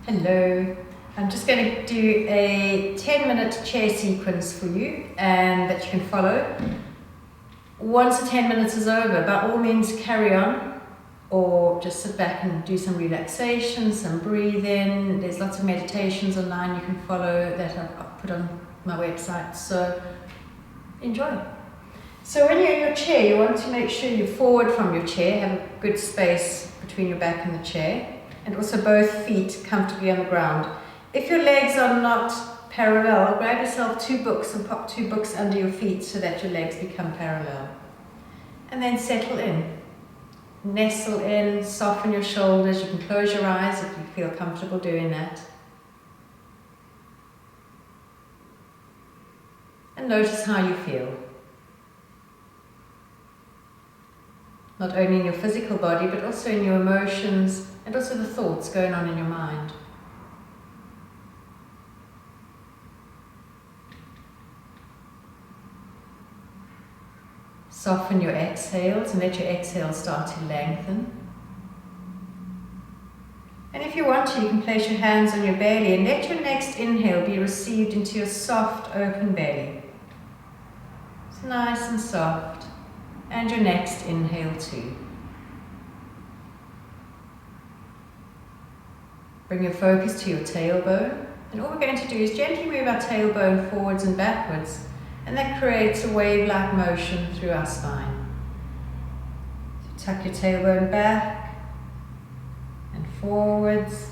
Hello. I'm just going to do a 10-minute chair sequence for you and that you can follow. Once the 10 minutes is over, by all means carry on or just sit back and do some relaxation, some breathing. There's lots of meditations online you can follow that I've put on my website, so enjoy. So when you're in your chair, you want to make sure you're forward from your chair, have a good space between your back and the chair, and also both feet comfortably on the ground. If your legs are not parallel, grab yourself 2 books and pop 2 books under your feet so that your legs become parallel. And then settle in. Nestle in, soften your shoulders. You can close your eyes if you feel comfortable doing that. And notice how you feel. Not only in your physical body, but also in your emotions and also the thoughts going on in your mind. Soften your exhales and let your exhales start to lengthen. And if you want to, you can place your hands on your belly and let your next inhale be received into your soft, open belly. It's nice and soft. And your next inhale too. Bring your focus to your tailbone, and all we're going to do is gently move our tailbone forwards and backwards, and that creates a wave-like motion through our spine. So tuck your tailbone back and forwards,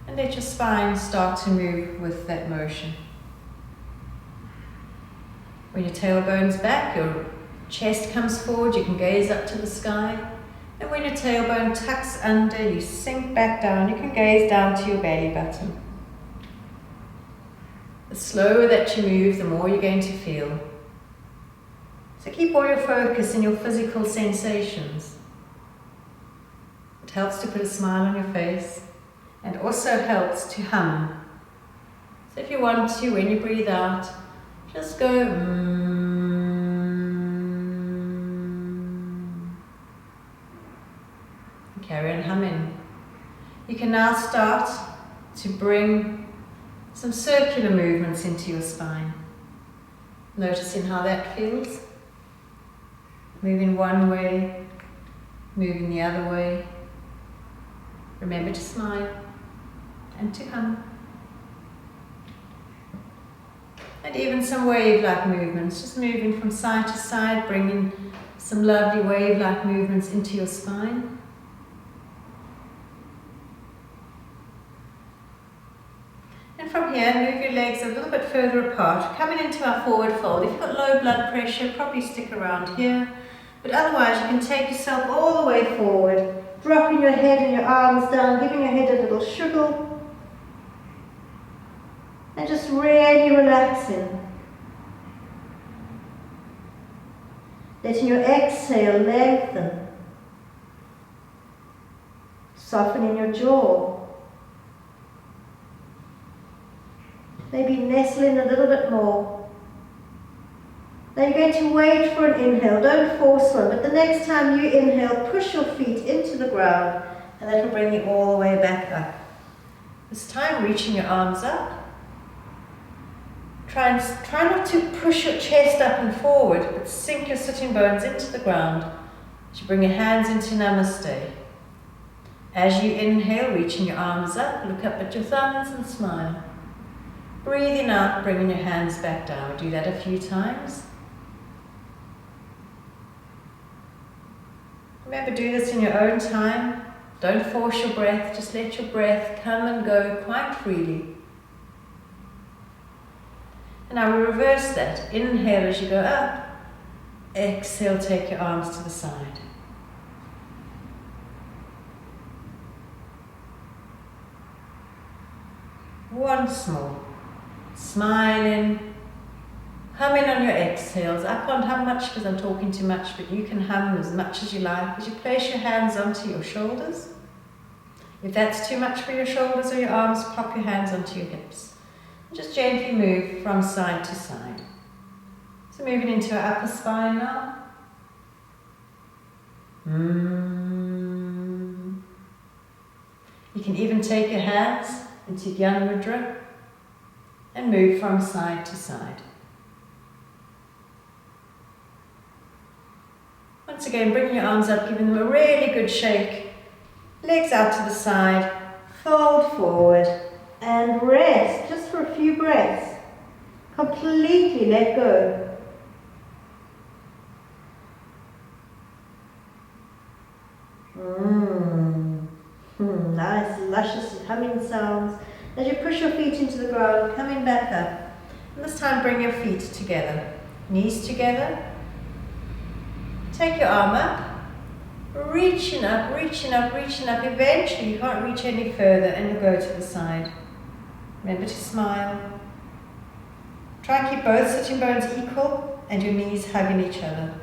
and let your spine start to move with that motion. When your tailbone's back, your chest comes forward, you can gaze up to the sky. And when your tailbone tucks under, you sink back down, you can gaze down to your belly button. The slower that you move, the more you're going to feel. So keep all your focus in your physical sensations. It helps to put a smile on your face and also helps to hum. So if you want to, when you breathe out, just go Carry on humming. You can now start to bring some circular movements into your spine. Noticing how that feels. Moving one way, moving the other way. Remember to smile and to hum. And even some wave-like movements, just moving from side to side, bringing some lovely wave-like movements into your spine. And from here, move your legs a little bit further apart, coming into our forward fold. If you've got low blood pressure, probably stick around here. But otherwise, you can take yourself all the way forward, dropping your head and your arms down, giving your head a little shuggle. And just really relaxing. Letting your exhale lengthen. Softening your jaw. Maybe nestle in a little bit more. Now you're going to wait for an inhale. Don't force one, but the next time you inhale, push your feet into the ground, and that will bring you all the way back up. This time, reaching your arms up. Try not to push your chest up and forward, but sink your sitting bones into the ground as you bring your hands into Namaste. As you inhale, reaching your arms up, look up at your thumbs and smile. Breathing out, bringing your hands back down. Do that a few times. Remember, do this in your own time. Don't force your breath, just let your breath come and go quite freely. And now we reverse that. Inhale as you go up. Exhale, take your arms to the side. Once more. Smiling. Humming on your exhales. I can't hum much because I'm talking too much, but you can hum as much as you like as you place your hands onto your shoulders. If that's too much for your shoulders or your arms, pop your hands onto your hips. Just gently move from side to side. So moving into our upper spine now. You can even take your hands into Gyan Mudra and move from side to side. Once again, bring your arms up, giving them a really good shake. Legs out to the side, fold forward and rest just for a few breaths. Completely let go. Nice, luscious humming sounds. As you push your feet into the ground, coming back up. And this time bring your feet together. Knees together. Take your arm up. Reaching up, reaching up, reaching up. Eventually you can't reach any further and you go to the side. Remember to smile. Try and keep both sitting bones equal and your knees hugging each other.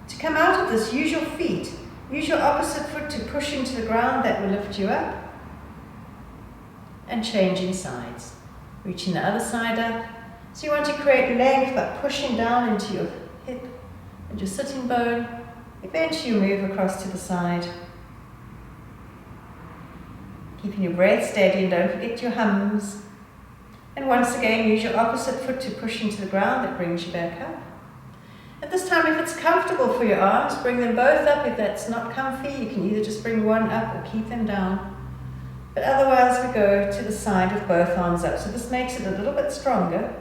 To come out of this, use your feet. Use your opposite foot to push into the ground, that will lift you up. And changing sides. Reaching the other side up. So you want to create length by pushing down into your hip and your sitting bone. Eventually you move across to the side. Keeping your breath steady and don't forget your hums. And once again, use your opposite foot to push into the ground, that brings you back up. At this time, if it's comfortable for your arms, bring them both up. If that's not comfy, you can either just bring one up or keep them down. But otherwise, we go to the side with both arms up. So this makes it a little bit stronger.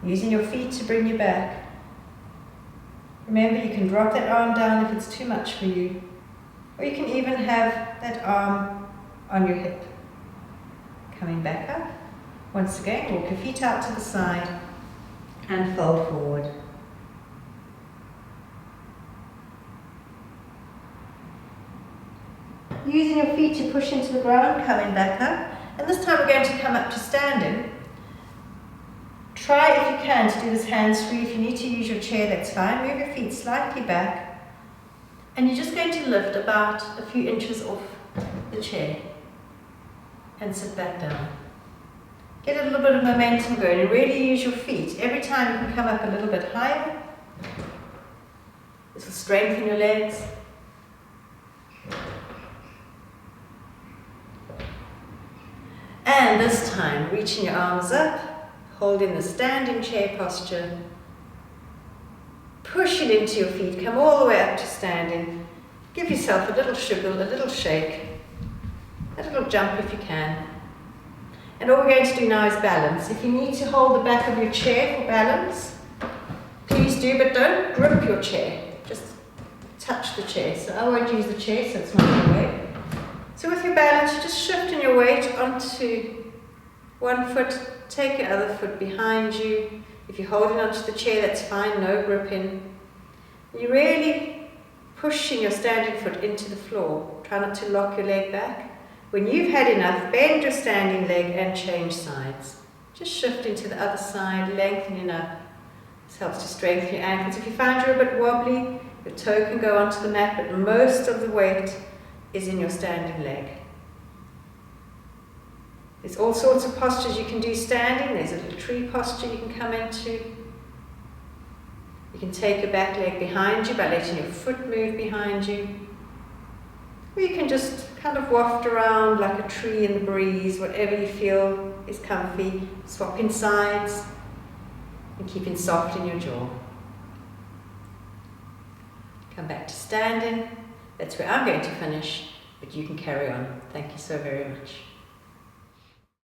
Using your feet to bring you back. Remember, you can drop that arm down if it's too much for you. Or you can even have that arm on your hip. Coming back up. Once again, walk your feet out to the side. And fold forward. Using your feet to push into the ground, coming back up. And this time we're going to come up to standing. Try, if you can, to do this hands-free. If you need to use your chair, that's fine. Move your feet slightly back. And you're just going to lift about a few inches off the chair. And sit back down. Get a little bit of momentum going and really use your feet. Every time you can come up a little bit higher. This will strengthen your legs. And this time, reaching your arms up, holding the standing chair posture. Push it into your feet, come all the way up to standing. Give yourself a little shiggle, a little shake, a little jump if you can. And all we're going to do now is balance. If you need to hold the back of your chair for balance, please do, but don't grip your chair. Just touch the chair. So I won't use the chair, so it's not in the way. So with your balance, you're just shifting your weight onto one foot. Take your other foot behind you. If you're holding onto the chair, that's fine, no gripping. You're really pushing your standing foot into the floor. Try not to lock your leg back. When you've had enough, bend your standing leg and change sides. Just shifting to the other side, lengthening up. This helps to strengthen your ankles. If you find you're a bit wobbly, your toe can go onto the mat, but most of the weight is in your standing leg. There's all sorts of postures you can do standing. There's a little tree posture you can come into. You can take your back leg behind you by letting your foot move behind you. Or you can just kind of waft around like a tree in the breeze, whatever you feel is comfy. Swapping sides and keeping soft in your jaw. Come back to standing. That's where I'm going to finish, but you can carry on. Thank you so very much.